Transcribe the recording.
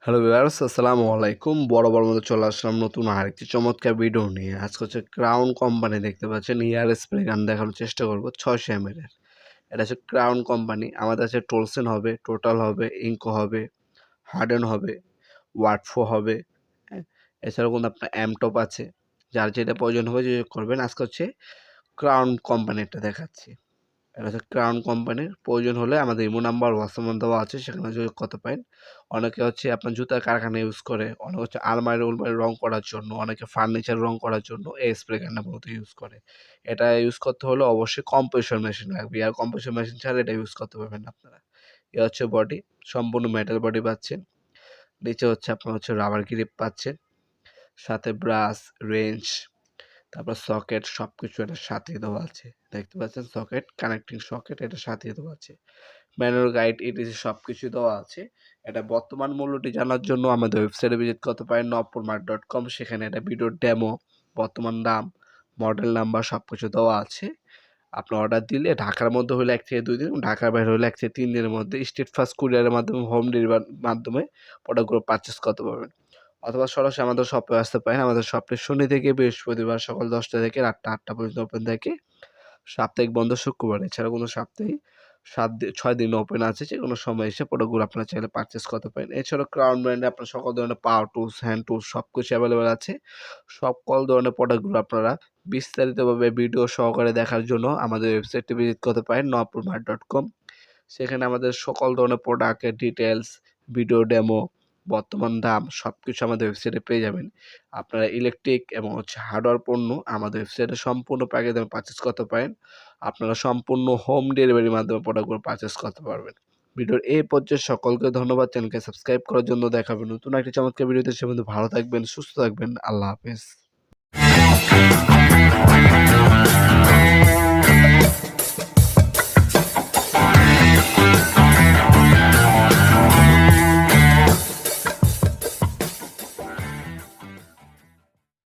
Hello viewers, আসসালামু আলাইকুম। বরাবর মতো চলে আসলাম নতুন আরেকটি চমৎকার ভিডিও নিয়ে। আজকে হচ্ছে ক্রাউন কোম্পানি দেখতে পাচ্ছেন ইয়ার স্প্রে গান দেখানোর চেষ্টা করব 600 ml এর। এটা হচ্ছে ক্রাউন কোম্পানি। আমাদের কাছে টোলসেন হবে, টোটাল হবে, ইনকো হবে, হার্ডেন হবে, ওয়াটফো হবে, হ্যাঁ? এছাড়াও কিন্তু আপনার এমটপ আছে। যার যেটা প্রয়োজন হবে যোগাযোগ করবেন। আজকে হচ্ছে ক্রাউন কোম্পানিরটা দেখাচ্ছি। এটা হচ্ছে ক্রাউন কোম্পানির। প্রয়োজন হলে আমাদের ইমো নাম্বার, হোয়াটসঅ্যাপ নাম্বার দেওয়া আছে, সেখানে যোগাযোগ করতে পারেন। অনেকে হচ্ছে আপনার জুতার কারখানায় ইউজ করে, অনেকে হচ্ছে আলমারি-উলমারি রং করার জন্য, অনেকে ফার্নিচার রং করার জন্য এই স্প্রে গানটা মূলত ইউজ করে। এটা ইউজ করতে হলে অবশ্যই কম্প্রেসর মেশিন লাগবে। আর কম্প্রেসর মেশিন ছাড়া এটা ইউজ করতে পারবেন না আপনারা। এ হচ্ছে বডি, সম্পূর্ণ মেটাল বডি পাচ্ছেন। নিচে হচ্ছে আপনার হচ্ছে রাবার গ্রিপ পাচ্ছেন, সাথে ব্রাশ, রেঞ্জ, তারপর সকেট সবকিছু এটার সাথেই দেওয়া আছে। দেখতে পাচ্ছেন সকেট, কানেক্টিং সকেট এটার সাথেই দেওয়া আছে। ম্যানুয়াল গাইড ইটিসি সবকিছু দেওয়া আছে। এটা বর্তমান মূল্যটি জানার জন্য আমাদের ওয়েবসাইটে ভিজিট করতে পারেন nopurmart.com। সেখানে এটা ভিডিওর ডেমো, বর্তমান দাম, মডেল নাম্বার সবকিছু দেওয়া আছে। আপনি অর্ডার দিলে ঢাকার মধ্যে হলে 1 থেকে 2 দিন, ঢাকার বাইরে হলে 1 থেকে 3 দিনের মধ্যে স্টেট ফাস্ট কুরিয়ারের মাধ্যমে হোম ডেলিভারির মাধ্যমে প্রোডাক্টগুলো পারচেজ করতে পারবেন। অথবা সরাসরি আমাদের শপে আসতে পারেন। আমাদের শপটি শনি থেকে বৃহস্পতিবার সকাল 10টা থেকে রাত 8টা পর্যন্ত ওপেন থাকে। সাপ্তাহিক বন্ধ শুক্রবার। এছাড়া কোনো সপ্তাহে 6 দিন ওপেন আছে। যেকোনো সময় এসে প্রোডাক্টগুলো আপনারা চাইলে পারচেজ করতে পারেন। এছাড়াও ক্রাউন ব্র্যান্ডে আপনার সকল ধরনের পাওয়ার টুলস, হ্যান্ড টুলস সবকিছু এভেলেবেল আছে। সকল ধরনের প্রোডাক্টগুলো আপনারা বিস্তারিতভাবে ভিডিও সহকারে দেখার জন্য আমাদের ওয়েবসাইটটি ভিজিট করতে পারেন nopurmart.com। সেখানে আমাদের সকল ধরনের প্রোডাক্টের ডিটেইলস, ভিডিও ডেমো, বর্তমান দাম সবকিছু আমাদের ওয়েবসাইটে পেয়ে যাবেন। আপনারা ইলেকট্রিক এবং হচ্ছে হার্ডওয়্যার পণ্য আমাদের ওয়েবসাইটে সম্পূর্ণ প্যাকেজে দামে পারচেজ করতে পারেন। আপনারা সম্পূর্ণ হোম ডেলিভারির মাধ্যমে প্রোডাক্টগুলো পারচেজ করতে পারবেন। ভিডিওর এই পর্যায়ে সকলকে ধন্যবাদ। চ্যানেলকে সাবস্ক্রাইব করার জন্য। দেখা হবে নতুন একটি চমৎকার ভিডিওতে। সে পর্যন্ত ভালো থাকবেন, সুস্থ থাকবেন। আল্লাহ হাফেজ।